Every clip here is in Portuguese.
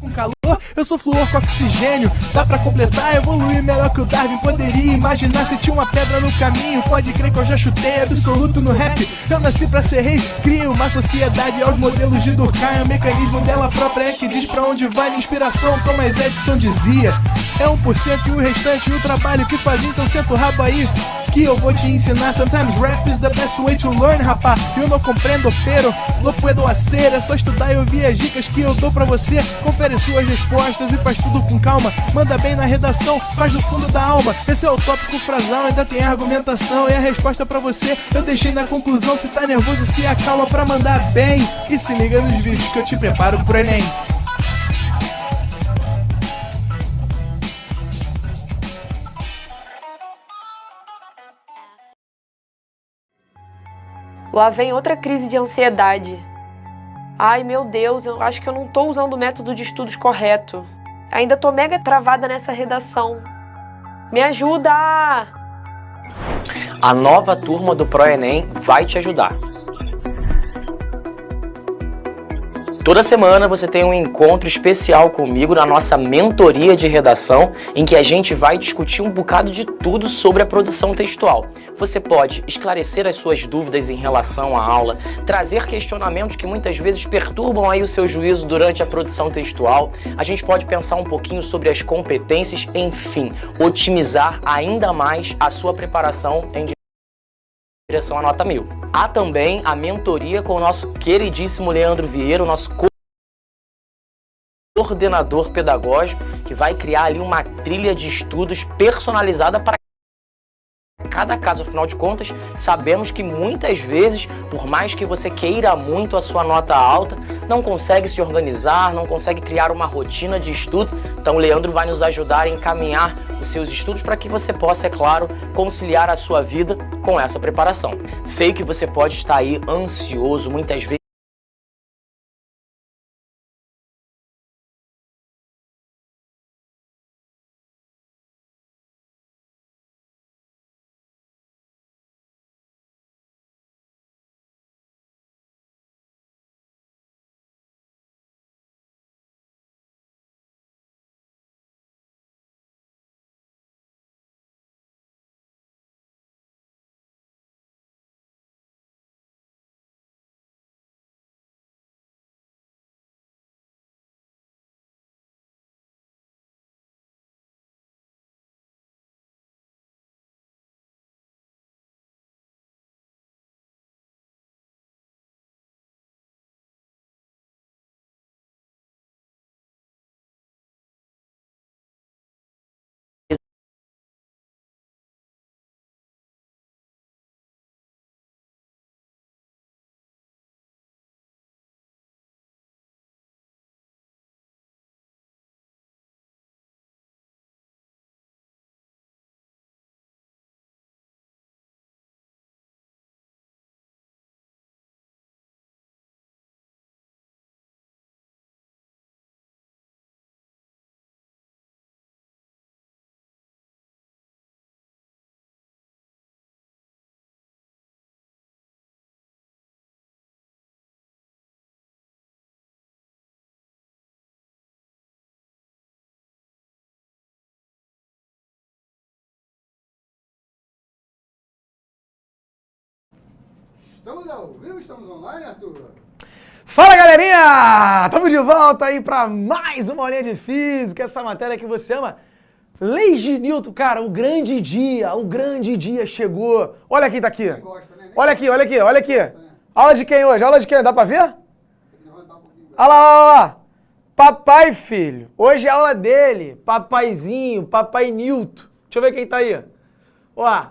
com calor, eu sou flúor com oxigênio. Dá pra completar, evoluir melhor que o Darwin poderia imaginar se tinha uma pedra no caminho. Pode crer que eu já chutei absoluto no rap. Eu nasci pra ser rei, crio uma sociedade aos modelos de Durkheim. O mecanismo dela própria é que diz pra onde vai minha inspiração. Thomas Edison dizia, é 1% e o restante o trabalho que faz. Então senta o rabo aí que eu vou te ensinar. Sometimes rap is the best way to learn, rapá. Eu não compreendo, pero não puedo hacer. É só estudar e ouvir as dicas que eu dou pra você. Confere suas respostas e faz tudo com calma. Manda bem na redação, faz do fundo da alma. Esse é o tópico frasal, ainda tem argumentação. E a resposta pra você eu deixei na conclusão. Se tá nervoso, se acalma pra mandar bem. E se liga nos vídeos que eu te preparo pro Enem. Lá vem outra crise de ansiedade. Ai, meu Deus, eu acho que eu não tô usando o método de estudos correto. Ainda tô mega travada nessa redação. Me ajuda! A nova turma do ProEnem vai te ajudar. Toda semana você tem um encontro especial comigo na nossa mentoria de redação, em que a gente vai discutir um bocado de tudo sobre a produção textual. Você pode esclarecer as suas dúvidas em relação à aula, trazer questionamentos que muitas vezes perturbam aí o seu juízo durante a produção textual. A gente pode pensar um pouquinho sobre as competências, enfim, otimizar ainda mais a sua preparação em direção à nota 1000. Há também a mentoria com o nosso queridíssimo Leandro Vieira, o nosso coordenador pedagógico, que vai criar ali uma trilha de estudos personalizada para cada caso. Afinal de contas, sabemos que muitas vezes, por mais que você queira muito a sua nota alta, não consegue se organizar, não consegue criar uma rotina de estudo. Então o Leandro vai nos ajudar a encaminhar os seus estudos para que você possa, é claro, conciliar a sua vida com essa preparação. Sei que você pode estar aí ansioso, muitas vezes Estamos ao vivo, estamos online, Arthur? Fala, galerinha! Estamos de volta aí para mais uma aulinha de física, essa matéria que você ama. Leis de Newton, cara, o grande dia chegou. Olha quem tá aqui. Gosta, né? Olha aqui, olha aqui, olha aqui. Aula de quem hoje? Aula de quem? Dá pra ver? Levantar um pouquinho. Olha lá, olha lá. Papai, filho. Hoje é a aula dele. Papaizinho, papai Newton. Deixa eu ver quem tá aí. Ó.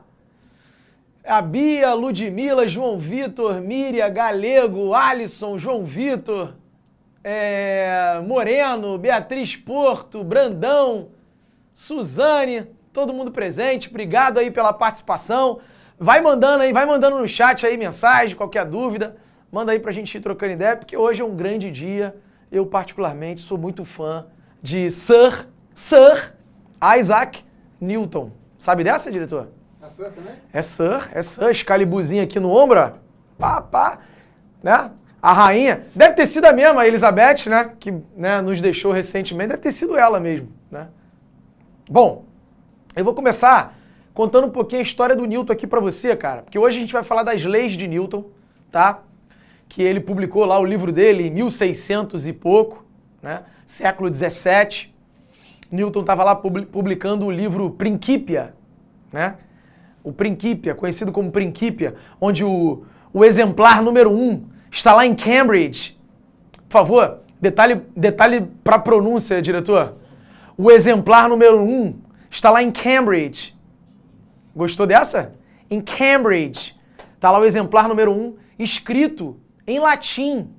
A Bia, Ludmila, João Vitor, Miriam, Galego, Alisson, João Vitor, Moreno, Beatriz Porto, Brandão, Suzane, todo mundo presente. Obrigado aí pela participação. Vai mandando aí, vai mandando no chat aí mensagem, qualquer dúvida. Manda aí pra gente ir trocando ideia, porque hoje é um grande dia. Eu, particularmente, sou muito fã de Sir Isaac Newton. Sabe dessa, diretor? É Sir também? É Sir, Excaliburzinho aqui no ombro, ó. Pá, pá, né? A rainha, deve ter sido a mesma, a Elizabeth, né? Que né, nos deixou recentemente, deve ter sido ela mesmo, né? Bom, eu vou começar contando um pouquinho a história do Newton aqui pra você, cara. Porque hoje a gente vai falar das leis de Newton, tá? Que ele publicou lá o livro dele em 1600 e pouco, né? Século 17. Newton estava lá publicando o livro Principia, né? O Principia, conhecido como Principia, onde o exemplar número 1 está lá em Cambridge. Por favor, detalhe para pronúncia, diretor. O exemplar número 1 está lá em Cambridge. Gostou dessa? Em Cambridge. Está lá o exemplar número 1, escrito em latim,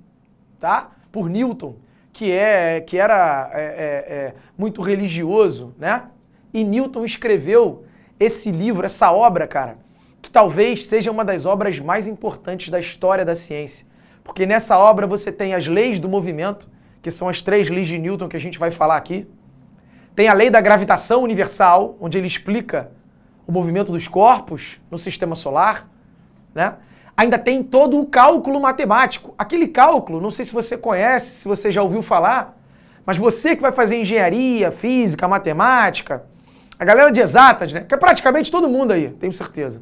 tá? Por Newton, que era muito religioso, né? E Newton escreveu esse livro, essa obra, cara, que talvez seja uma das obras mais importantes da história da ciência. Porque nessa obra você tem as leis do movimento, que são as 3 leis de Newton que a gente vai falar aqui. Tem a lei da gravitação universal, onde ele explica o movimento dos corpos no sistema solar, né? Ainda tem todo o cálculo matemático. Aquele cálculo, não sei se você conhece, se você já ouviu falar, mas você que vai fazer engenharia, física, matemática, a galera de exatas, né? Que é praticamente todo mundo aí, tenho certeza.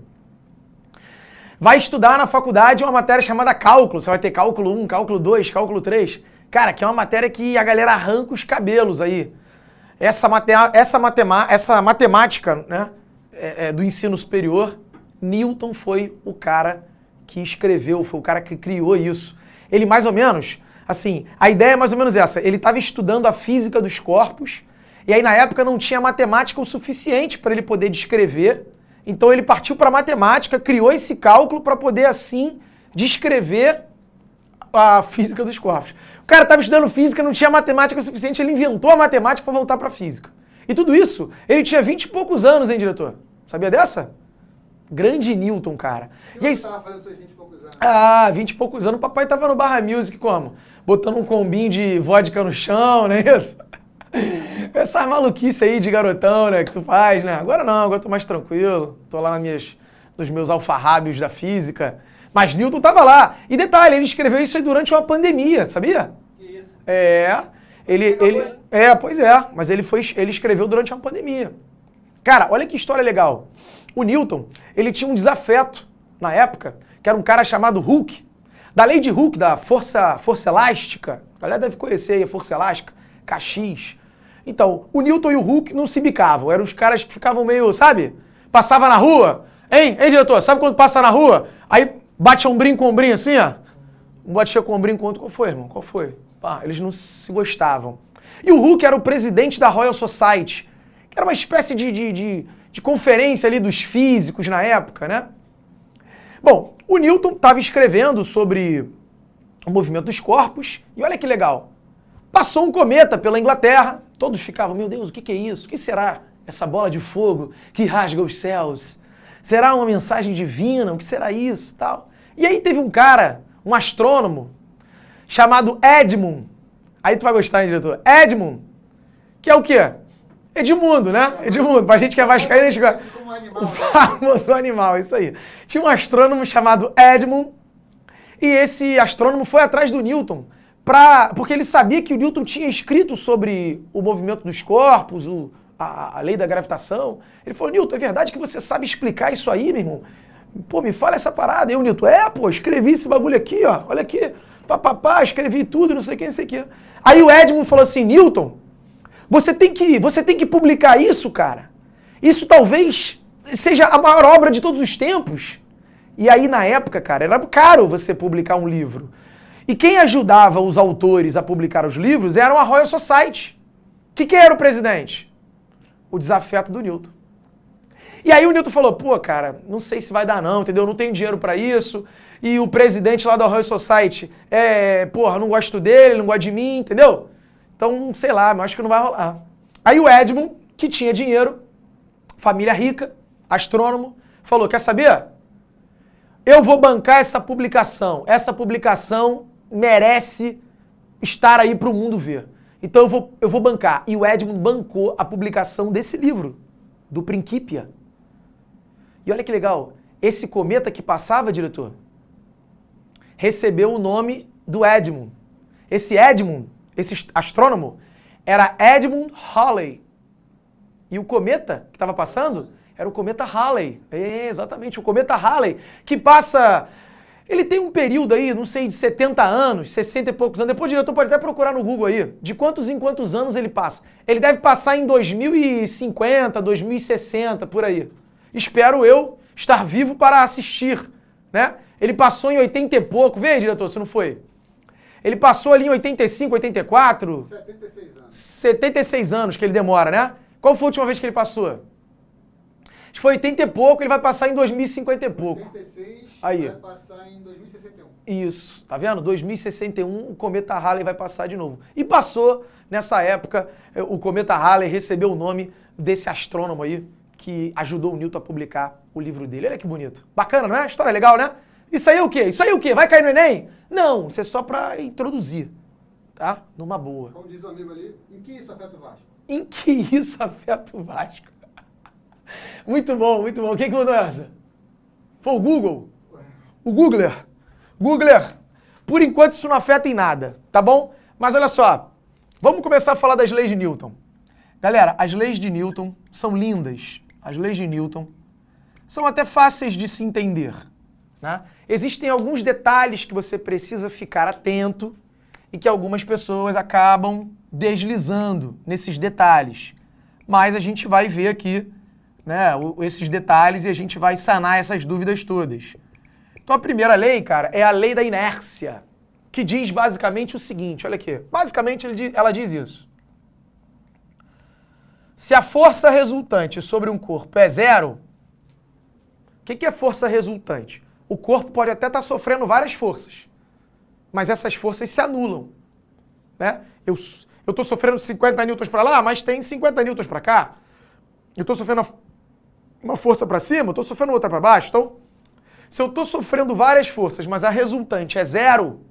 Vai estudar na faculdade uma matéria chamada cálculo. Você vai ter cálculo 1, cálculo 2, cálculo 3. Cara, que é uma matéria que a galera arranca os cabelos aí. Essa matemática, né, do ensino superior, Newton foi o cara que escreveu, foi o cara que criou isso. Ele mais ou menos, assim, a ideia é mais ou menos essa. Ele estava estudando a física dos corpos, e aí na época não tinha matemática o suficiente para ele poder descrever. Então ele partiu para a matemática, criou esse cálculo para poder, assim, descrever a física dos corpos. O cara estava estudando física, não tinha matemática o suficiente, ele inventou a matemática para voltar para a física. E tudo isso, ele tinha 20 e poucos anos, hein, diretor? Sabia dessa? Grande Newton, cara. E aí, estava fazendo seus 20 e poucos anos? 20 e poucos anos. O papai tava no Barra Music como? Botando um combinho de vodka no chão, não é isso? Essas maluquices aí de garotão, né, que tu faz, né? Agora não, agora tô mais tranquilo. Tô lá nos meus alfarrábios da física. Mas Newton tava lá. E detalhe, ele escreveu isso aí durante uma pandemia, sabia? Que isso? Pois é. Mas ele escreveu durante uma pandemia. Cara, olha que história legal. O Newton, ele tinha um desafeto na época, que era um cara chamado Hooke, da lei de Hooke, da força elástica. A galera deve conhecer aí a força elástica, Kx. Então, o Newton e o Hooke não se bicavam, eram os caras que ficavam meio, sabe? Passava na rua, hein, diretor, sabe quando passa na rua? Aí bate ombrinho com ombrinho assim, ó. Um batia com ombrinho com o outro. Qual foi, irmão? Qual foi? Pá, eles não se gostavam. E o Hooke era o presidente da Royal Society, que era uma espécie de conferência ali dos físicos na época, né? Bom, o Newton estava escrevendo sobre o movimento dos corpos, e olha que legal. Passou um cometa pela Inglaterra, todos ficavam, meu Deus, o que é isso? O que será essa bola de fogo que rasga os céus? Será uma mensagem divina? O que será isso? Tal. E aí teve um cara, um astrônomo, chamado Edmund. Aí tu vai gostar, hein, diretor? Edmund, que é o quê? Edmundo, né? Edmundo, pra gente que é vascaíno, a gente gosta. Como animal. O famoso animal, isso aí. Tinha um astrônomo chamado Edmund, e esse astrônomo foi atrás do Newton, porque ele sabia que o Newton tinha escrito sobre o movimento dos corpos, a lei da gravitação. Ele falou, Newton, é verdade que você sabe explicar isso aí, meu irmão? Pô, me fala essa parada. E o Newton, escrevi esse bagulho aqui, ó, olha aqui, papapá, escrevi tudo, não sei o que. Aí o Edmund falou assim, Newton, você tem que publicar isso, cara. Isso talvez seja a maior obra de todos os tempos. E aí, na época, cara, era caro você publicar um livro. E quem ajudava os autores a publicar os livros era a Royal Society. Quem era o presidente? O desafeto do Newton. E aí o Newton falou, pô, cara, não sei se vai dar não, entendeu? Não tenho dinheiro pra isso. E o presidente lá da Royal Society, não gosto dele, não gosta de mim, entendeu? Então, sei lá, mas acho que não vai rolar. Aí o Edmund, que tinha dinheiro, família rica, astrônomo, falou, quer saber? Eu vou bancar essa publicação. Essa publicação merece estar aí para o mundo ver. Então eu vou bancar. E o Edmund bancou a publicação desse livro, do Principia. E olha que legal, esse cometa que passava, diretor, recebeu o nome do Edmund. Esse Edmund, esse astrônomo, era Edmund Halley. E o cometa que estava passando era o cometa Halley. Exatamente, o cometa Halley, que passa... Ele tem um período aí, não sei, de 70 anos, 60 e poucos anos. Depois o diretor pode até procurar no Google aí, de quantos em quantos anos ele passa. Ele deve passar em 2050, 2060, por aí. Espero eu estar vivo para assistir, né? Ele passou em 80 e pouco. Vê aí, diretor, se não foi. Ele passou ali em 85, 84. 76 anos. 76 anos que ele demora, né? Qual foi a última vez que ele passou? Acho que foi 80 e pouco, ele vai passar em 2050 e pouco. 86 aí. Vai passar em 2061. Isso, tá vendo? 2061 o cometa Halley vai passar de novo. E passou, nessa época, o cometa Halley recebeu o nome desse astrônomo aí, que ajudou o Newton a publicar o livro dele. Olha que bonito. Bacana, não é? História legal, né? Isso aí é o quê? Isso aí é o quê? Vai cair no Enem? Não, isso é só pra introduzir, tá? Numa boa. Como diz o amigo ali, em que isso afeta o Vasco? Em que isso afeta o Vasco? Muito bom, muito bom. Quem que mandou essa? Foi o Google? O Googler. Googler, por enquanto isso não afeta em nada, tá bom? Mas olha só, vamos começar a falar das leis de Newton. Galera, as leis de Newton são lindas. As leis de Newton são até fáceis de se entender, né? Existem alguns detalhes que você precisa ficar atento e que algumas pessoas acabam deslizando nesses detalhes. Mas a gente vai ver aqui, né, esses detalhes e a gente vai sanar essas dúvidas todas. Então a primeira lei, cara, é a lei da inércia, que diz basicamente o seguinte, olha aqui. Basicamente ela diz isso. Se a força resultante sobre um corpo é zero, o que é força resultante? O corpo pode até estar sofrendo várias forças, mas essas forças se anulam, né? Eu estou sofrendo 50 newtons para lá, mas tem 50 newtons para cá. Eu estou sofrendo uma força para cima, eu estou sofrendo outra para baixo. Então, se eu estou sofrendo várias forças, mas a resultante é zero,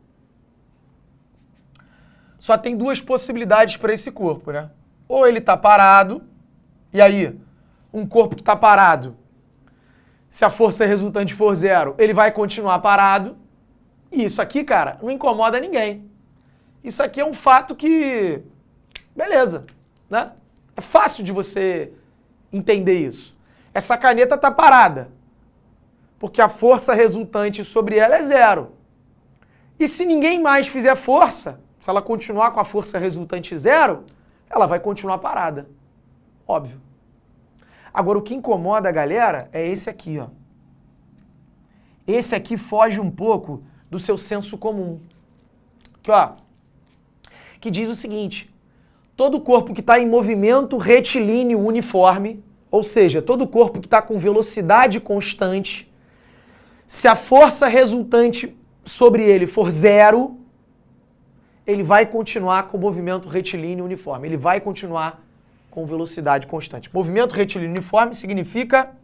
só tem duas possibilidades para esse corpo, né? Ou ele está parado, e aí, um corpo que está parado, se a força resultante for zero, ele vai continuar parado. E isso aqui, cara, não incomoda ninguém. Isso aqui é um fato que... beleza, né? É fácil de você entender isso. Essa caneta está parada, porque a força resultante sobre ela é zero. E se ninguém mais fizer força, se ela continuar com a força resultante zero, ela vai continuar parada. Óbvio. Agora, o que incomoda a galera é esse aqui, ó. Esse aqui foge um pouco do seu senso comum. Aqui, ó. Que diz o seguinte: todo corpo que está em movimento retilíneo uniforme, ou seja, todo corpo que está com velocidade constante, se a força resultante sobre ele for zero, ele vai continuar com movimento retilíneo uniforme. Ele vai continuar com velocidade constante. Movimento retilíneo uniforme significa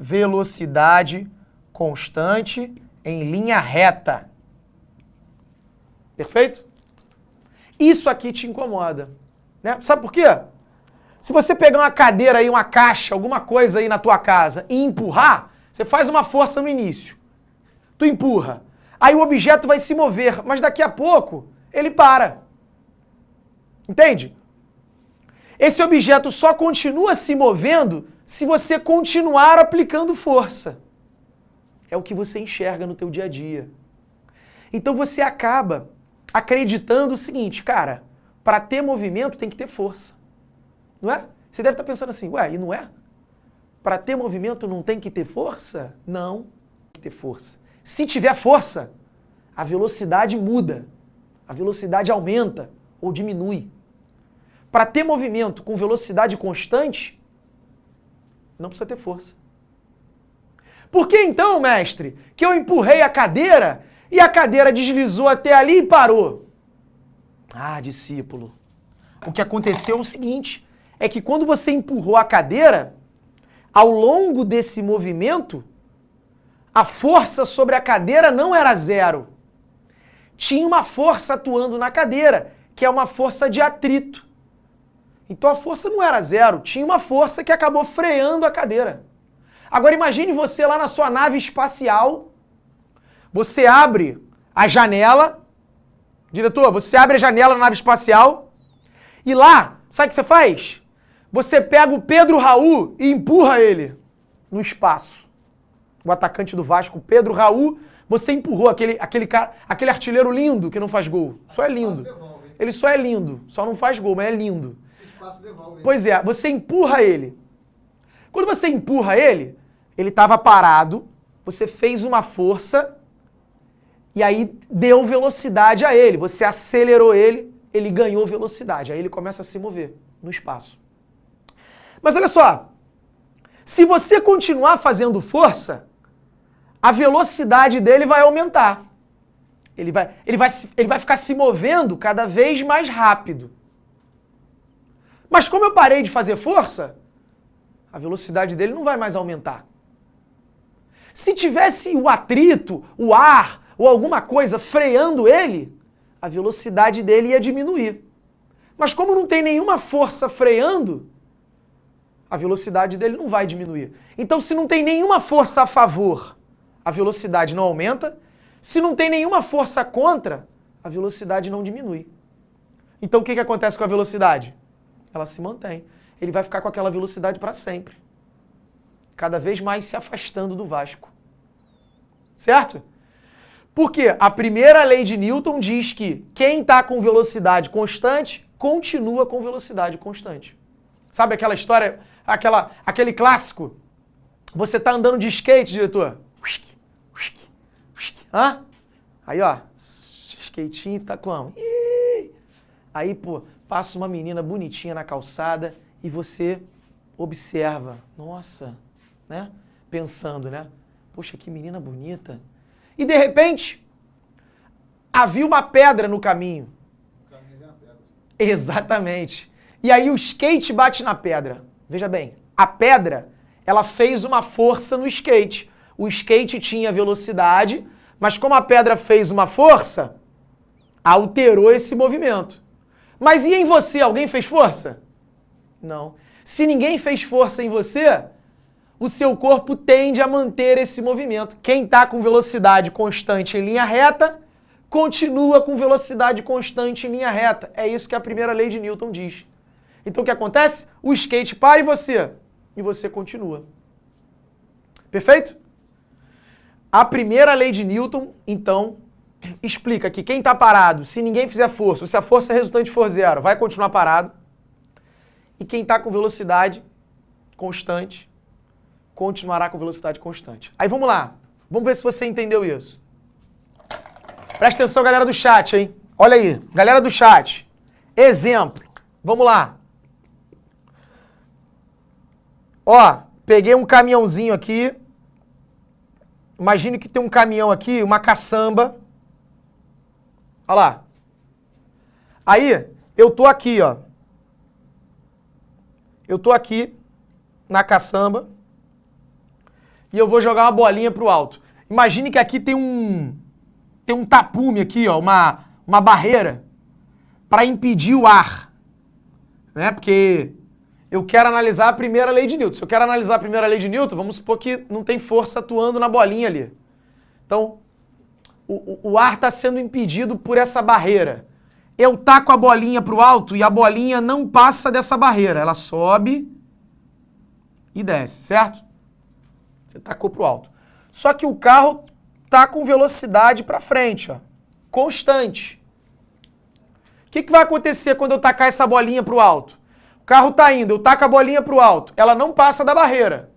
velocidade constante em linha reta. Perfeito? Isso aqui te incomoda, né? Sabe por quê? Se você pegar uma cadeira aí, uma caixa, alguma coisa aí na tua casa e empurrar, você faz uma força no início. Tu empurra. Aí o objeto vai se mover, mas daqui a pouco ele para. Entende? Esse objeto só continua se movendo se você continuar aplicando força. É o que você enxerga no teu dia a dia. Então você acaba acreditando o seguinte, cara, para ter movimento tem que ter força. Não é? Você deve estar pensando assim, ué, e não é? Para ter movimento não tem que ter força? Não, tem que ter força. Se tiver força, a velocidade muda, a velocidade aumenta ou diminui. Para ter movimento com velocidade constante, não precisa ter força. Por que então, mestre, que eu empurrei a cadeira e a cadeira deslizou até ali e parou? Ah, discípulo, o que aconteceu é o seguinte, é que quando você empurrou a cadeira, ao longo desse movimento, a força sobre a cadeira não era zero. Tinha uma força atuando na cadeira, que é uma força de atrito. Então a força não era zero, tinha uma força que acabou freando a cadeira. Agora imagine você lá na sua nave espacial, você abre a janela. Diretor, você abre a janela na nave espacial e lá, sabe o que você faz? Você pega o Pedro Raul e empurra ele no espaço. O atacante do Vasco, Pedro Raul, você empurrou aquele artilheiro lindo que não faz gol. Só é lindo. Ele só é lindo. Só não faz gol, mas é lindo. O espaço devolve. Pois é, você empurra ele. Quando você empurra ele estava parado, você fez uma força e aí deu velocidade a ele. Você acelerou ele, ele ganhou velocidade. Aí ele começa a se mover no espaço. Mas olha só, se você continuar fazendo força, a velocidade dele vai aumentar. Ele vai ficar se movendo cada vez mais rápido. Mas como eu parei de fazer força, a velocidade dele não vai mais aumentar. Se tivesse o atrito, o ar ou alguma coisa freando ele, a velocidade dele ia diminuir. Mas como não tem nenhuma força freando, a velocidade dele não vai diminuir. Então, se não tem nenhuma força a favor, a velocidade não aumenta. Se não tem nenhuma força contra, a velocidade não diminui. Então, o que acontece com a velocidade? Ela se mantém. Ele vai ficar com aquela velocidade para sempre. Cada vez mais se afastando do Vasco. Certo? Porque a primeira lei de Newton diz que quem está com velocidade constante, continua com velocidade constante. Sabe aquela história, aquele clássico? Você está andando de skate, diretor? Hã? Aí, ó, skatinho, tá como? Aí, pô, passa uma menina bonitinha na calçada e você observa. Nossa, né? Pensando, né? Poxa, que menina bonita. E, de repente, havia uma pedra no caminho. Exatamente. E aí o skate bate na pedra. Veja bem, a pedra, ela fez uma força no skate. O skate tinha velocidade, mas como a pedra fez uma força, alterou esse movimento. Mas e em você? Alguém fez força? Não. Se ninguém fez força em você, o seu corpo tende a manter esse movimento. Quem está com velocidade constante em linha reta, continua com velocidade constante em linha reta. É isso que a primeira lei de Newton diz. Então o que acontece? O skate para e você continua. Perfeito? A primeira lei de Newton, então, explica que quem está parado, se ninguém fizer força, se a força resultante for zero, vai continuar parado. E quem está com velocidade constante, continuará com velocidade constante. Aí vamos lá. Vamos ver se você entendeu isso. Presta atenção, galera do chat, hein? Olha aí, galera do chat. Exemplo. Vamos lá. Ó, peguei um caminhãozinho aqui. Imagine que tem um caminhão aqui, uma caçamba. Olha lá. Aí, eu tô aqui, ó. Eu tô aqui na caçamba e eu vou jogar uma bolinha pro alto. Imagine que aqui tem um tapume aqui, ó, uma barreira para impedir o ar, né? Porque eu quero analisar a primeira lei de Newton. Se eu quero analisar a primeira lei de Newton, vamos supor que não tem força atuando na bolinha ali. Então, o ar está sendo impedido por essa barreira. Eu taco a bolinha para o alto e a bolinha não passa dessa barreira. Ela sobe e desce, certo? Você tacou para o alto. Só que o carro está com velocidade para frente, ó, constante. O que vai acontecer quando eu tacar essa bolinha para o alto? O carro está indo, eu taco a bolinha para o alto. Ela não passa da barreira.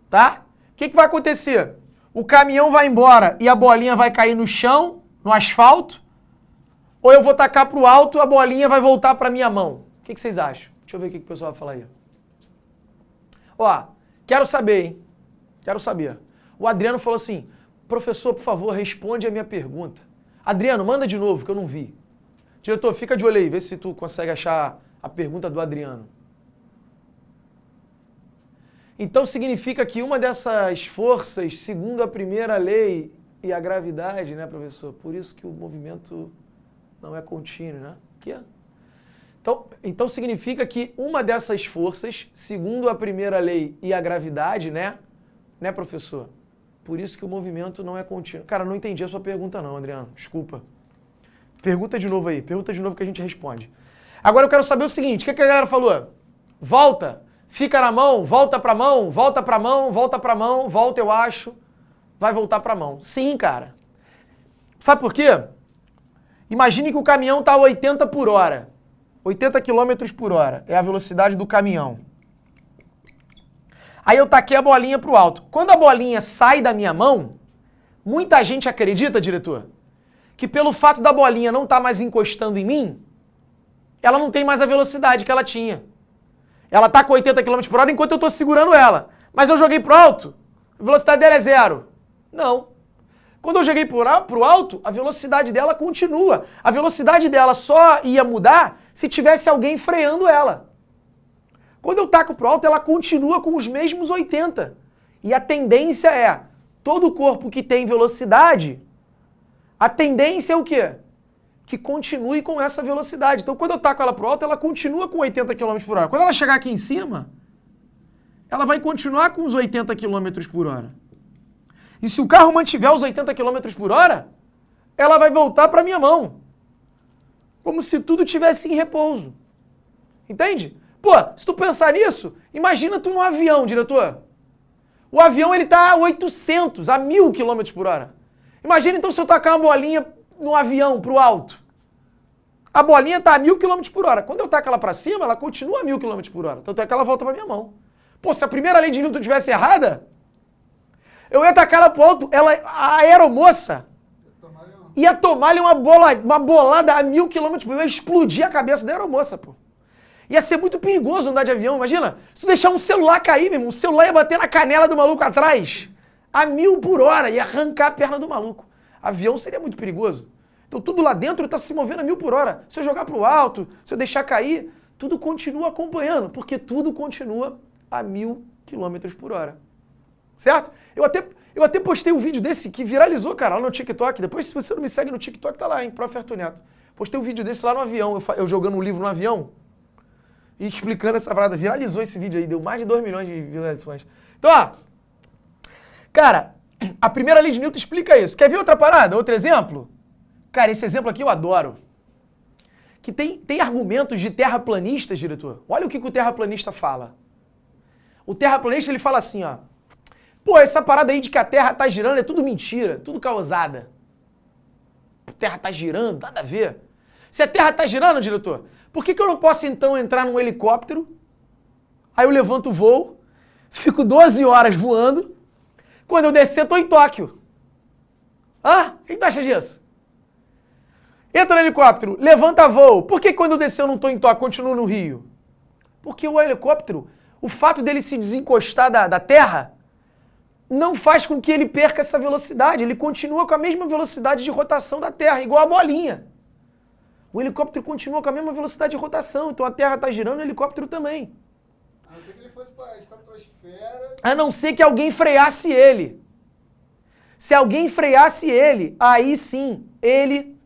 Tá? O que vai acontecer? O caminhão vai embora e a bolinha vai cair no chão, no asfalto. Ou eu vou tacar para o alto e a bolinha vai voltar para minha mão. O que vocês acham? Deixa eu ver o que o pessoal vai falar aí. Ó, quero saber, hein? Quero saber. O Adriano falou assim, professor, por favor, responde a minha pergunta. Adriano, manda de novo, que eu não vi. Diretor, fica de olho aí, vê se tu consegue achar a pergunta do Adriano. Então significa que uma dessas forças, segundo a primeira lei e a gravidade, né, professor? Por isso que o movimento não é contínuo, né? Que é? Então significa que uma dessas forças, segundo a primeira lei e a gravidade, né, professor? por isso que o movimento não é contínuo. Cara, não entendi a sua pergunta não, Adriano. Desculpa. Pergunta de novo aí. Pergunta de novo que a gente responde. Agora eu quero saber o seguinte. O que a galera falou? Volta. Fica na mão. Volta pra mão. Volta pra mão. Volta pra mão. Volta, eu acho. Vai voltar pra mão. Sim, cara. Sabe por quê? Imagine que o caminhão tá a 80 por hora. 80 km por hora é a velocidade do caminhão. Aí eu taquei a bolinha pro alto. Quando a bolinha sai da minha mão, muita gente acredita, diretor, que pelo fato da bolinha não estar mais encostando em mim, ela não tem mais a velocidade que ela tinha. Ela tá com 80 km por hora enquanto eu tô segurando ela. Mas eu joguei pro alto, a velocidade dela é 0. Não. Quando eu joguei pro alto, a velocidade dela continua. A velocidade dela só ia mudar se tivesse alguém freando ela. Quando eu taco pro alto, ela continua com os mesmos 80. E a tendência é, todo corpo que tem velocidade, a tendência é o quê? Que continue com essa velocidade. Então, quando eu taco ela pro alto, ela continua com 80 km por hora. Quando ela chegar aqui em cima, ela vai continuar com os 80 km por hora. E se o carro mantiver os 80 km por hora, ela vai voltar para minha mão. Como se tudo tivesse em repouso. Entende? Pô, se tu pensar nisso, imagina tu num avião, diretor. O avião, ele tá a 800, a 1000 km por hora. Imagina então se eu tacar uma bolinha no avião pro alto. A bolinha tá a 1000 km por hora. Quando eu taco ela pra cima, ela continua a 1000 km por hora. Tanto é que ela volta pra minha mão. Pô, se a primeira lei de Newton tivesse errada, eu ia tacar ela pro alto, a aeromoça ia tomar-lhe uma bolada a 1000 km por hora, ia explodir a cabeça da aeromoça, pô. Ia ser muito perigoso andar de avião, imagina. Se tu deixar um celular cair, meu irmão, o celular ia bater na canela do maluco atrás. A 1000 por hora, ia arrancar a perna do maluco. Avião seria muito perigoso. Então tudo lá dentro está se movendo a 1000 por hora. Se eu jogar para o alto, se eu deixar cair, tudo continua acompanhando, porque tudo continua a 1000 km por hora. Certo? Eu até postei um vídeo desse que viralizou, cara, lá no TikTok. Depois, se você não me segue no TikTok, tá lá, hein, Prof. Arthur Neto. Postei um vídeo desse lá no avião, eu jogando um livro no avião e explicando essa parada. Viralizou esse vídeo aí, deu mais de 2 milhões de visualizações. Então, ó, cara, a primeira lei de Newton explica isso. Quer ver outra parada? Outro exemplo? Cara, esse exemplo aqui eu adoro. Que tem argumentos de terraplanistas, diretor. Olha o que o terraplanista fala. O terraplanista, ele fala assim, ó. Pô, essa parada aí de que a Terra tá girando é tudo mentira, tudo causada. A Terra tá girando, nada a ver. Se a Terra tá girando, diretor, por que eu não posso então entrar num helicóptero? Aí eu levanto o voo, fico 12 horas voando, quando eu descer, tô em Tóquio. Ah, o que tu acha disso? Entra no helicóptero, levanta voo. Por que quando eu descer eu não tô em Tóquio, continuo no Rio? Porque o helicóptero, o fato dele se desencostar da Terra, não faz com que ele perca essa velocidade. Ele continua com a mesma velocidade de rotação da Terra, igual a bolinha. O helicóptero continua com a mesma velocidade de rotação, então a Terra está girando, o helicóptero também. A não ser que ele fosse para a estratosfera. A não ser que alguém freasse ele. Se alguém freasse ele, aí sim, ele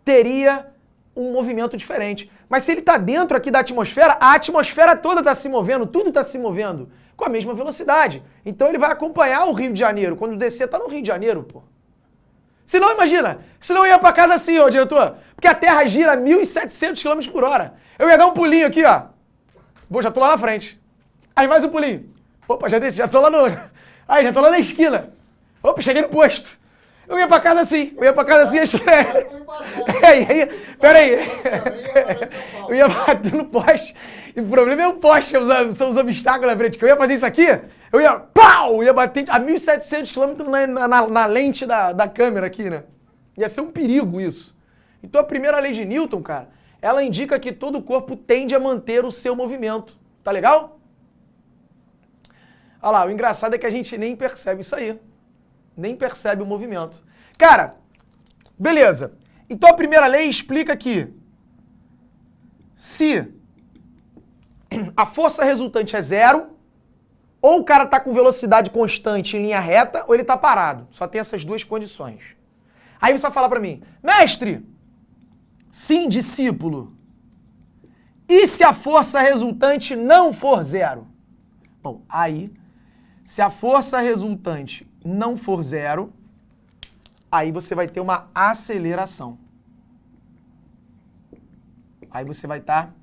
teria um movimento diferente. Mas se ele está dentro aqui da atmosfera, a atmosfera toda está se movendo, tudo está se movendo com a mesma velocidade. Então ele vai acompanhar o Rio de Janeiro. Quando descer, tá no Rio de Janeiro, pô. Senão, imagina, senão eu ia pra casa assim, ô diretor, porque a Terra gira 1.700 km por hora. Eu ia dar um pulinho aqui, ó. Pô, já tô lá na frente. Aí mais um pulinho. Opa, já tô lá no... Aí, já tô lá na esquina. Opa, cheguei no posto. Eu ia pra casa assim, peraí. Eu ia bater no poste. E o problema é o poste, são os obstáculos na frente. Que eu ia fazer isso aqui, eu ia, pau! Ia bater a 1.700 km na lente da câmera aqui, né? Ia ser um perigo isso. Então a primeira lei de Newton, cara, ela indica que todo corpo tende a manter o seu movimento. Tá legal? Olha lá, o engraçado é que a gente nem percebe isso aí. Nem percebe o movimento. Cara, beleza. Então a primeira lei explica que se a força resultante é 0, ou o cara está com velocidade constante em linha reta, ou ele está parado. Só tem essas duas condições. Aí você vai falar para mim, mestre, sim, discípulo, e se a força resultante não for 0? Bom, aí, Se a força resultante não for zero, aí você vai ter uma aceleração. Aí você vai estar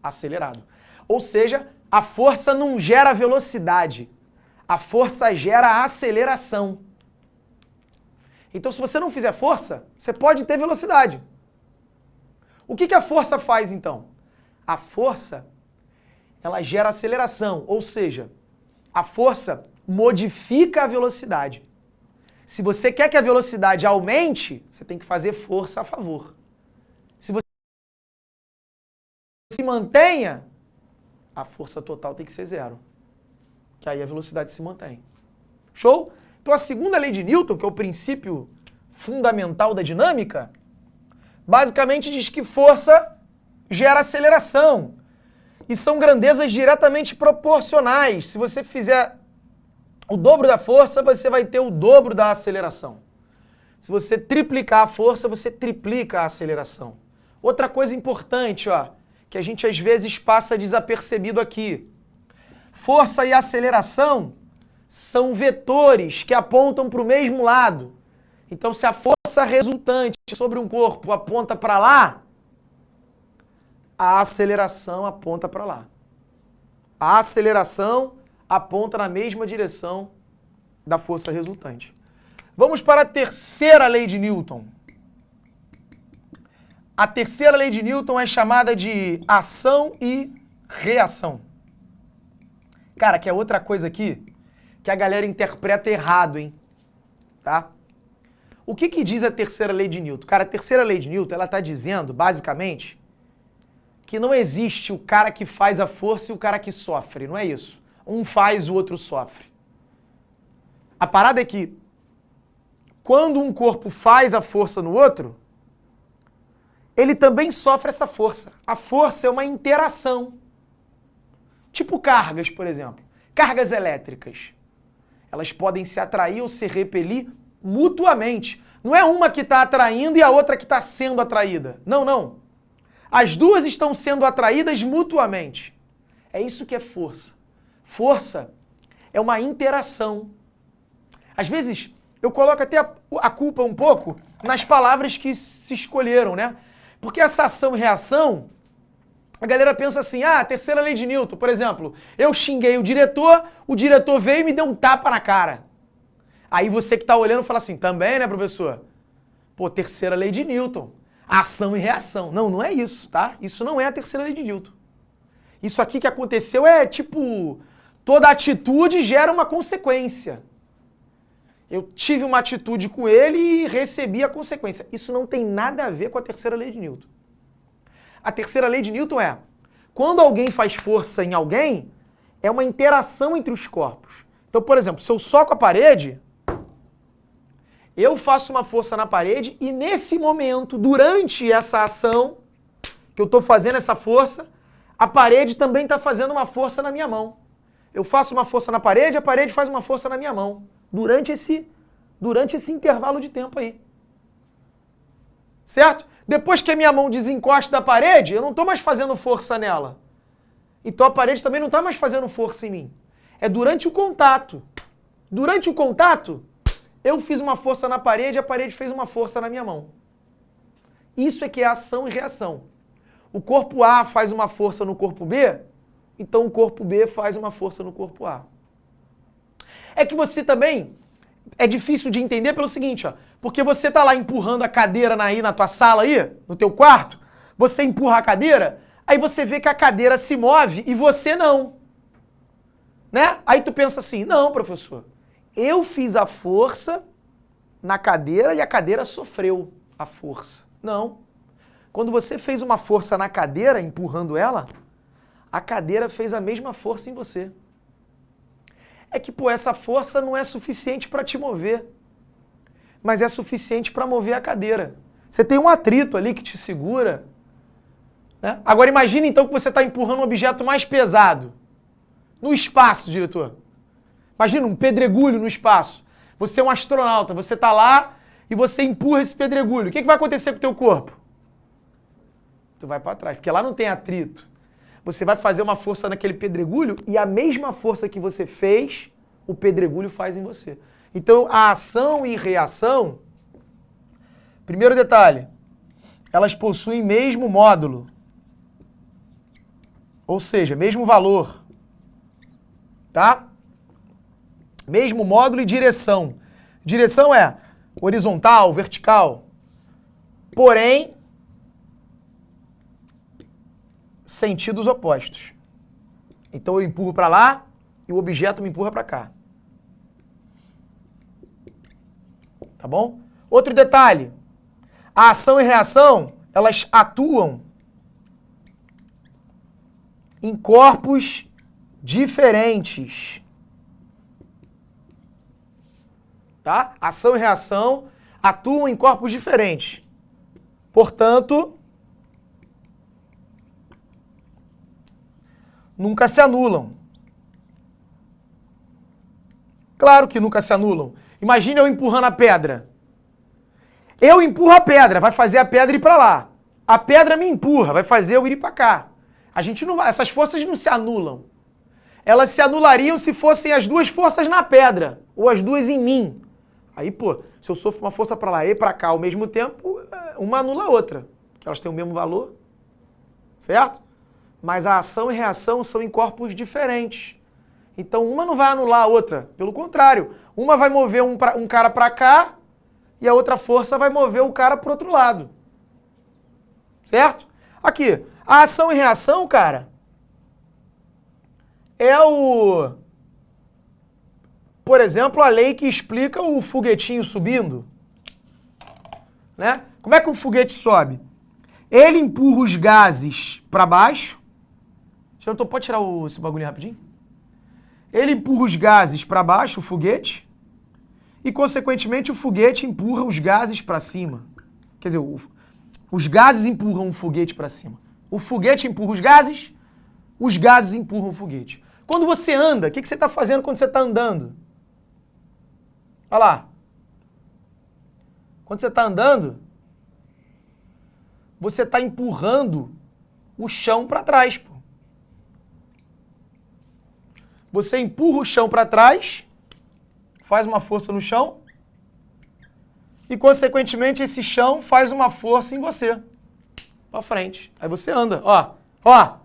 acelerado. Ou seja, a força não gera velocidade. A força gera aceleração. Então, se você não fizer força, você pode ter velocidade. O que a força faz, então? A força, ela gera aceleração, ou seja, a força modifica a velocidade. Se você quer que a velocidade aumente, você tem que fazer força a favor. Se você se mantenha, a força total tem que ser zero. Que aí a velocidade se mantém. Show? Então a segunda lei de Newton, que é o princípio fundamental da dinâmica, basicamente diz que força gera aceleração. E são grandezas diretamente proporcionais. Se você fizer o dobro da força, você vai ter o dobro da aceleração. Se você triplicar a força, você triplica a aceleração. Outra coisa importante, ó, que a gente às vezes passa desapercebido aqui. Força e aceleração são vetores que apontam para o mesmo lado. Então, se a força resultante sobre um corpo aponta para lá, a aceleração aponta para lá. A aceleração aponta na mesma direção da força resultante. Vamos para a terceira lei de Newton. A terceira lei de Newton é chamada de ação e reação. Cara, que é outra coisa aqui que a galera interpreta errado, hein? Tá? O que diz a terceira lei de Newton? Cara, a terceira lei de Newton, ela está dizendo, basicamente, que não existe o cara que faz a força e o cara que sofre, não é isso. Um faz, o outro sofre. A parada é que, quando um corpo faz a força no outro, ele também sofre essa força. A força é uma interação. Tipo cargas, por exemplo. Cargas elétricas. Elas podem se atrair ou se repelir mutuamente. Não é uma que está atraindo e a outra que está sendo atraída. Não, não. As duas estão sendo atraídas mutuamente. É isso que é força. Força é uma interação. Às vezes, eu coloco até a culpa um pouco nas palavras que se escolheram, né? Porque essa ação e reação, a galera pensa assim, a terceira lei de Newton, por exemplo, eu xinguei o diretor veio e me deu um tapa na cara. Aí você que está olhando fala assim, também, né, professor? Pô, terceira lei de Newton, ação e reação. Não, não é isso, tá? Isso não é a terceira lei de Newton. Isso aqui que aconteceu é tipo, toda atitude gera uma consequência. Eu tive uma atitude com ele e recebi a consequência. Isso não tem nada a ver com a terceira lei de Newton. A terceira lei de Newton é, quando alguém faz força em alguém, é uma interação entre os corpos. Então, por exemplo, se eu soco a parede, eu faço uma força na parede e nesse momento, durante essa ação que eu estou fazendo essa força, a parede também está fazendo uma força na minha mão. Eu faço uma força na parede, a parede faz uma força na minha mão. Durante esse intervalo de tempo aí. Certo? Depois que a minha mão desencosta da parede, eu não estou mais fazendo força nela. Então a parede também não está mais fazendo força em mim. É durante o contato. Durante o contato, eu fiz uma força na parede, a parede fez uma força na minha mão. Isso é que é ação e reação. O corpo A faz uma força no corpo B, então o corpo B faz uma força no corpo A. É que você também, é difícil de entender pelo seguinte, ó, porque você tá lá empurrando a cadeira aí na tua sala aí, no teu quarto, você empurra a cadeira, aí você vê que a cadeira se move e você não. Né? Aí tu pensa assim, não, professor, eu fiz a força na cadeira e a cadeira sofreu a força. Não. Quando você fez uma força na cadeira, empurrando ela, a cadeira fez a mesma força em você. É que, pô, essa força não é suficiente para te mover, mas é suficiente para mover a cadeira. Você tem um atrito ali que te segura. Né? Agora imagine então que você está empurrando um objeto mais pesado no espaço, diretor. Imagina um pedregulho no espaço. Você é um astronauta, você está lá e você empurra esse pedregulho. O que vai acontecer com o teu corpo? Tu vai para trás, porque lá não tem atrito. Você vai fazer uma força naquele pedregulho e a mesma força que você fez o pedregulho faz em você. Então, a ação e reação, primeiro detalhe, elas possuem mesmo módulo. Ou seja, mesmo valor. Tá? Mesmo módulo e direção. Direção é horizontal, vertical. Porém, sentidos opostos. Então eu empurro para lá e o objeto me empurra para cá. Tá bom? Outro detalhe. A ação e reação, elas atuam em corpos diferentes. Tá? Ação e reação atuam em corpos diferentes. Portanto, nunca se anulam. Claro que nunca se anulam. Imagina eu empurrando a pedra. Eu empurro a pedra, vai fazer a pedra ir para lá. A pedra me empurra, vai fazer eu ir para cá. A gente não vai, essas forças não se anulam. Elas se anulariam se fossem as duas forças na pedra, ou as duas em mim. Aí, pô, se eu sofro uma força para lá e para cá ao mesmo tempo, uma anula a outra, porque elas têm o mesmo valor, certo? Mas a ação e reação são em corpos diferentes. Então, uma não vai anular a outra, pelo contrário, uma vai mover um cara para cá e a outra força vai mover o cara para o outro lado. Certo? Aqui, a ação e reação, cara, é o... Por exemplo, a lei que explica o foguetinho subindo. Né? Como é que o foguete sobe? Ele empurra os gases para baixo. Pode tirar esse bagulho rapidinho? Ele empurra os gases para baixo, o foguete, e, consequentemente, o foguete empurra os gases para cima. Quer dizer, os gases empurram o foguete para cima. O foguete empurra os gases empurram o foguete. Quando você anda, o que você está fazendo quando você está andando? Olha lá. Quando você está andando, você está empurrando o chão para trás, pô. Você empurra o chão para trás, faz uma força no chão, e, consequentemente, esse chão faz uma força em você, para frente. Aí você anda, ó, ó.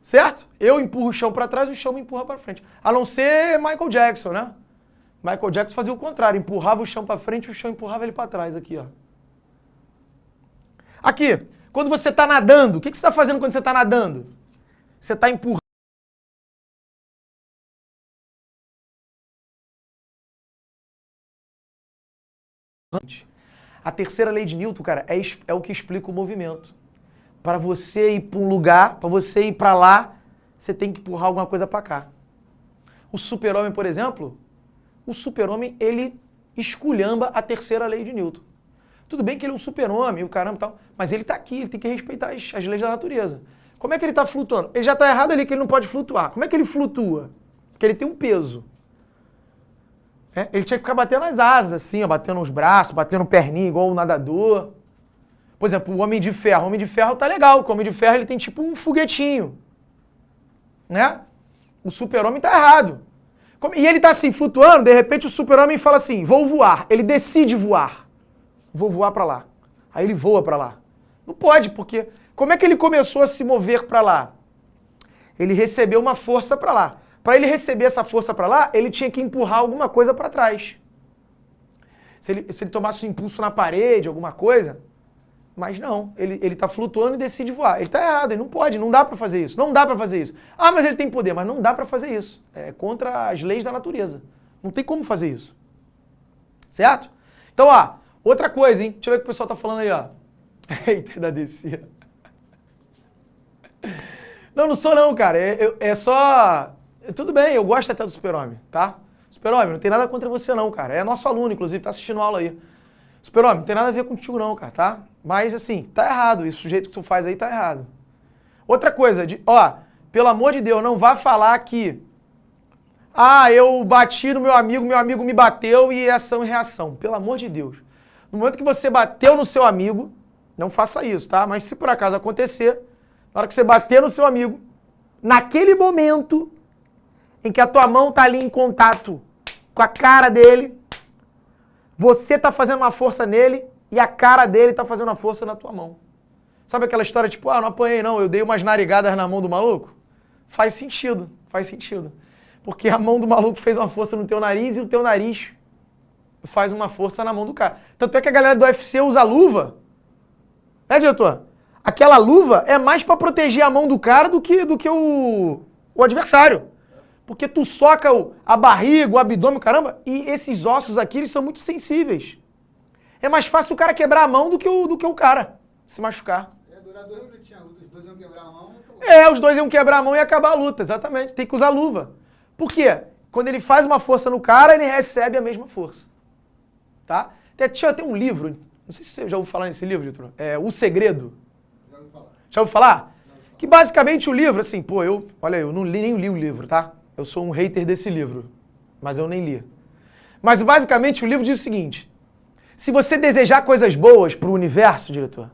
Certo? Eu empurro o chão para trás, o chão me empurra para frente. A não ser Michael Jackson, né? Michael Jackson fazia o contrário, empurrava o chão para frente e o chão empurrava ele para trás, aqui, ó. Aqui, quando você está nadando, o que você está fazendo quando você está nadando? Você está empurrando. A terceira lei de Newton, cara, é o que explica o movimento. Para você ir para um lugar, para você ir para lá, você tem que empurrar alguma coisa para cá. O super-homem, por exemplo, ele esculhamba a terceira lei de Newton. Tudo bem que ele é um super-homem, o caramba e tal, mas ele está aqui, ele tem que respeitar as leis da natureza. Como é que ele está flutuando? Ele já está errado ali que ele não pode flutuar. Como é que ele flutua? Porque ele tem um peso. Ele tinha que ficar batendo as asas, assim, ó, batendo os braços, batendo perninha, igual o nadador. Por exemplo, o Homem de Ferro. O Homem de Ferro tá legal, porque o Homem de Ferro ele tem tipo um foguetinho. Né? O super-homem tá errado. E ele tá assim, flutuando, de repente o super-homem fala assim, vou voar. Ele decide voar. Vou voar para lá. Aí ele voa para lá. Não pode, porque... Como é que ele começou a se mover para lá? Ele recebeu uma força para lá. Para ele receber essa força para lá, ele tinha que empurrar alguma coisa para trás. Se ele tomasse um impulso na parede, alguma coisa... Mas não, ele está flutuando e decide voar. Ele está errado, ele não pode, não dá para fazer isso. Não dá para fazer isso. Ah, mas ele tem poder, mas não dá para fazer isso. É contra as leis da natureza. Não tem como fazer isso. Certo? Então, ó, outra coisa, hein? Deixa eu ver o que o pessoal tá falando aí, ó. Eita, da DC. Não sou não, cara. É só... Tudo bem, eu gosto até do Super-Homem, tá? Super-Homem, não tem nada contra você não, cara. É nosso aluno, inclusive, tá assistindo aula aí. Super-Homem, não tem nada a ver contigo não, cara, tá? Mas, assim, tá errado. Isso, o jeito que tu faz aí tá errado. Outra coisa, pelo amor de Deus, não vá falar que... Ah, eu bati no meu amigo me bateu e é ação e reação. Pelo amor de Deus. No momento que você bateu no seu amigo, não faça isso, tá? Mas se por acaso acontecer, na hora que você bater no seu amigo, naquele momento, em que a tua mão tá ali em contato com a cara dele, você tá fazendo uma força nele e a cara dele tá fazendo uma força na tua mão. Sabe aquela história tipo, não apanhei não, eu dei umas narigadas na mão do maluco? Faz sentido. Porque a mão do maluco fez uma força no teu nariz e o teu nariz faz uma força na mão do cara. Tanto é que a galera do UFC usa luva. Né, diretor? Aquela luva é mais pra proteger a mão do cara do que o adversário. Porque tu soca a barriga, o abdômen, caramba, e esses ossos aqui, eles são muito sensíveis. É mais fácil o cara quebrar a mão do que o cara se machucar. Durar 2 minutinhos a luta, os dois iam quebrar a mão. Os dois iam quebrar a mão e acabar a luta, exatamente. Tem que usar luva. Por quê? Quando ele faz uma força no cara, ele recebe a mesma força. Tá? Tem um livro, não sei se você já ouviu falar nesse livro, Vitor. É O Segredo. Já ouviu falar. Já ouviu falar? Que basicamente o livro, assim, eu não nem li o livro, tá? Eu sou um hater desse livro, mas eu nem li. Mas basicamente o livro diz o seguinte: se você desejar coisas boas pro universo, diretor,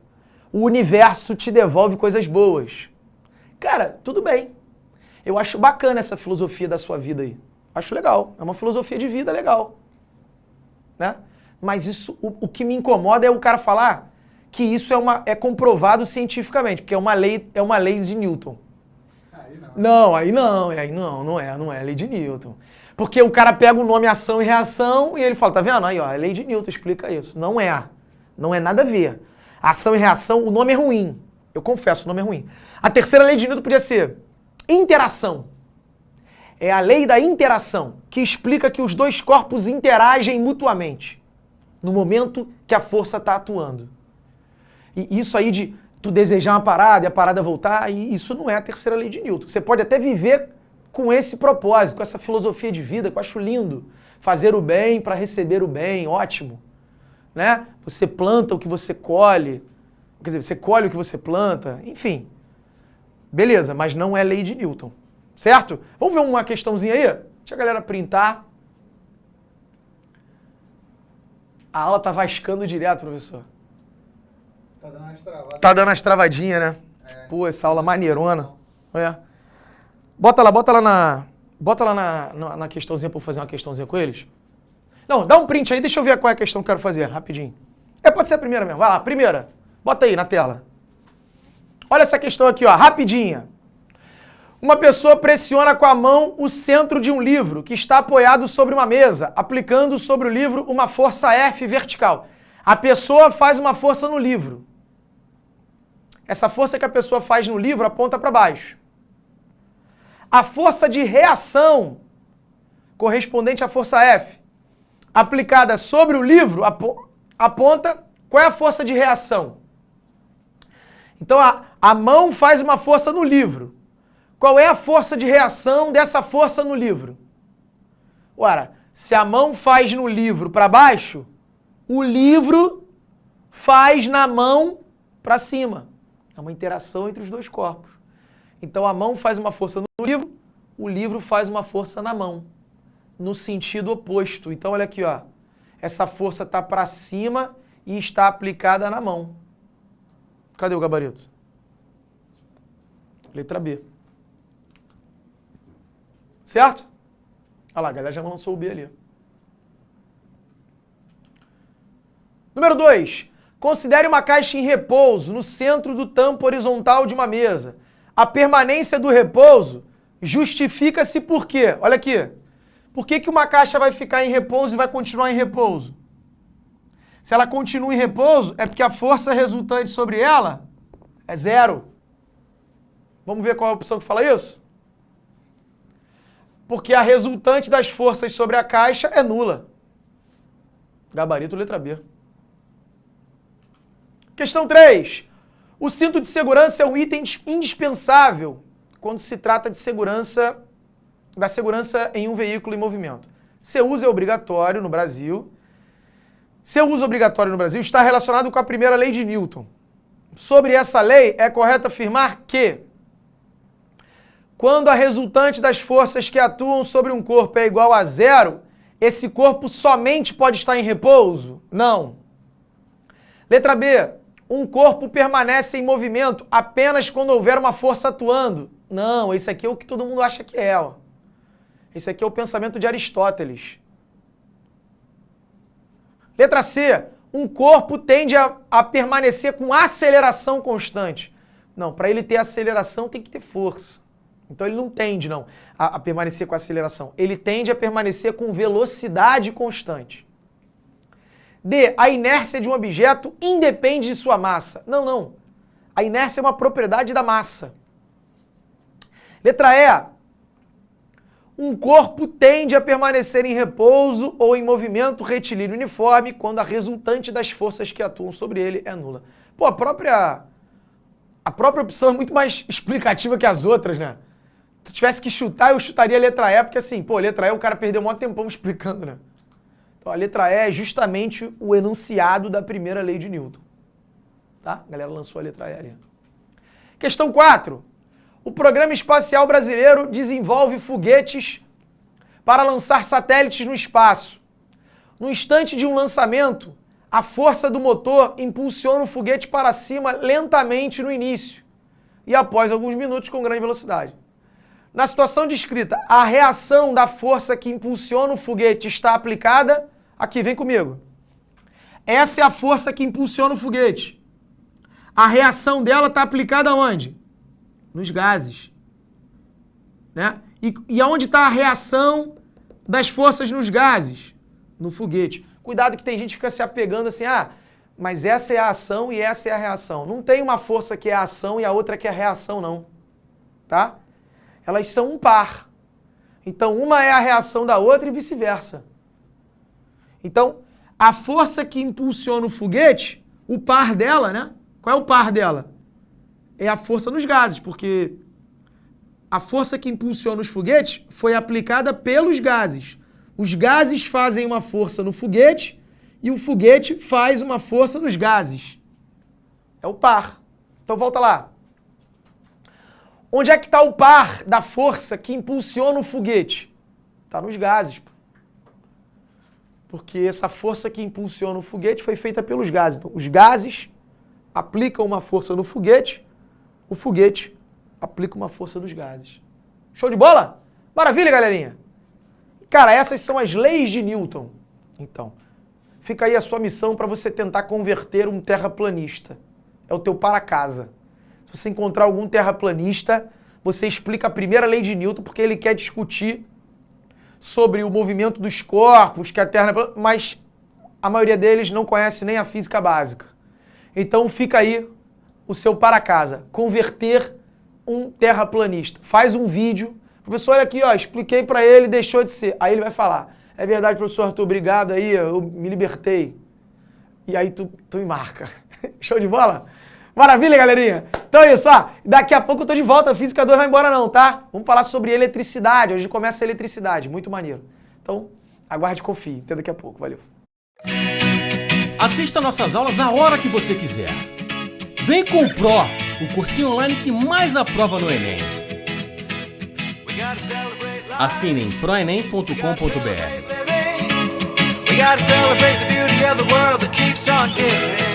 o universo te devolve coisas boas. Cara, tudo bem. Eu acho bacana essa filosofia da sua vida aí. Acho legal. É uma filosofia de vida legal. Né? Mas isso, o que me incomoda é o cara falar que isso é comprovado cientificamente, porque é uma lei de Newton. Aí não é a lei de Newton. Porque o cara pega o nome ação e reação e ele fala, tá vendo? Aí, ó, é a lei de Newton, explica isso. Não é nada a ver. Ação e reação, o nome é ruim. Eu confesso, o nome é ruim. A terceira lei de Newton podia ser interação. É a lei da interação, que explica que os dois corpos interagem mutuamente no momento que a força está atuando. E isso aí de tu desejar uma parada e a parada voltar, isso não é a terceira lei de Newton. Você pode até viver com esse propósito, com essa filosofia de vida, que eu acho lindo. Fazer o bem para receber o bem, ótimo. Né? Você planta o que você colhe, quer dizer, você colhe o que você planta, enfim. Beleza, mas não é lei de Newton. Certo? Vamos ver uma questãozinha aí? Deixa a galera printar. A aula tá vascando direto, professor. Tá dando umas travadas. Tá dando umas travadinhas, né? Pô, essa aula maneirona. Bota lá na questãozinha pra eu fazer uma questãozinha com eles. Não, dá um print aí, deixa eu ver qual é a questão que eu quero fazer, rapidinho. Pode ser a primeira mesmo. Vai lá, primeira. Bota aí na tela. Olha essa questão aqui, ó, rapidinha. Uma pessoa pressiona com a mão o centro de um livro que está apoiado sobre uma mesa, aplicando sobre o livro uma força F vertical. A pessoa faz uma força no livro. Essa força que a pessoa faz no livro aponta para baixo. A força de reação, correspondente à força F, aplicada sobre o livro, aponta qual é a força de reação. Então a mão faz uma força no livro. Qual é a força de reação dessa força no livro? Ora, se a mão faz no livro para baixo, o livro faz na mão para cima. É uma interação entre os dois corpos. Então a mão faz uma força no livro, o livro faz uma força na mão, no sentido oposto. Então olha aqui, ó. Essa força está para cima e está aplicada na mão. Cadê o gabarito? Letra B. Certo? Olha lá, a galera já lançou o B ali. Número 2. Considere uma caixa em repouso no centro do tampo horizontal de uma mesa. A permanência do repouso justifica-se por quê? Olha aqui. Por que uma caixa vai ficar em repouso e vai continuar em repouso? Se ela continua em repouso, é porque a força resultante sobre ela é zero. Vamos ver qual é a opção que fala isso? Porque a resultante das forças sobre a caixa é nula. Gabarito, letra B. Questão 3. O cinto de segurança é um item indispensável quando se trata de da segurança em um veículo em movimento. Seu uso é obrigatório no Brasil. Seu uso obrigatório no Brasil está relacionado com a primeira lei de Newton. Sobre essa lei, é correto afirmar que quando a resultante das forças que atuam sobre um corpo é igual a zero, esse corpo somente pode estar em repouso? Não. Letra B. Um corpo permanece em movimento apenas quando houver uma força atuando? Não, esse aqui é o que todo mundo acha que é. Ó. Esse aqui é o pensamento de Aristóteles. Letra C. Um corpo tende a permanecer com aceleração constante. Não, para ele ter aceleração tem que ter força. Então ele não tende, não, a permanecer com aceleração. Ele tende a permanecer com velocidade constante. D. A inércia de um objeto independe de sua massa. Não, não. A inércia é uma propriedade da massa. Letra E. Um corpo tende a permanecer em repouso ou em movimento retilíneo uniforme quando a resultante das forças que atuam sobre ele é nula. Pô, a própria opção é muito mais explicativa que as outras, né? Se tu tivesse que chutar, eu chutaria a letra E, porque assim, pô, letra E o cara perdeu um maior tempão explicando, né? Então a letra E é justamente o enunciado da primeira lei de Newton. Tá? A galera lançou a letra E ali. Questão 4. O Programa Espacial Brasileiro desenvolve foguetes para lançar satélites no espaço. No instante de um lançamento, a força do motor impulsiona o foguete para cima lentamente no início e após alguns minutos com grande velocidade. Na situação descrita, a reação da força que impulsiona o foguete está aplicada... Aqui, vem comigo. Essa é a força que impulsiona o foguete. A reação dela está aplicada onde? Nos gases. Né? E aonde está a reação das forças nos gases? No foguete. Cuidado que tem gente que fica se apegando assim, mas essa é a ação e essa é a reação. Não tem uma força que é a ação e a outra que é a reação, não. Tá? Elas são um par. Então, uma é a reação da outra e vice-versa. Então, a força que impulsiona o foguete, o par dela, né? Qual é o par dela? É a força nos gases, porque a força que impulsiona os foguetes foi aplicada pelos gases. Os gases fazem uma força no foguete e o foguete faz uma força nos gases. É o par. Então, volta lá. Onde é que está o par da força que impulsiona o foguete? Está nos gases. Porque essa força que impulsiona o foguete foi feita pelos gases. Então, os gases aplicam uma força no foguete, o foguete aplica uma força nos gases. Show de bola? Maravilha, galerinha? Cara, essas são as leis de Newton. Então, fica aí a sua missão para você tentar converter um terraplanista. É o teu para-casa. Se você encontrar algum terraplanista, você explica a primeira lei de Newton, porque ele quer discutir sobre o movimento dos corpos, que a Terra é plana, mas a maioria deles não conhece nem a física básica. Então fica aí o seu para-casa. Converter um terraplanista. Faz um vídeo. Professor, olha aqui, ó, expliquei para ele, deixou de ser. Aí ele vai falar, é verdade, professor Arthur, obrigado aí, eu me libertei. E aí tu me marca. Show de bola? Maravilha, galerinha? Então é isso, ó. Daqui a pouco eu tô de volta, a Física 2 vai embora não, tá? Vamos falar sobre eletricidade, hoje começa a eletricidade, muito maneiro. Então, aguarde e confie, até daqui a pouco, valeu. Assista nossas aulas a hora que você quiser. Vem com o Pro, o cursinho online que mais aprova no Enem. Assine em proenem.com.br. We gotta celebrate the beauty of the world that keeps on giving.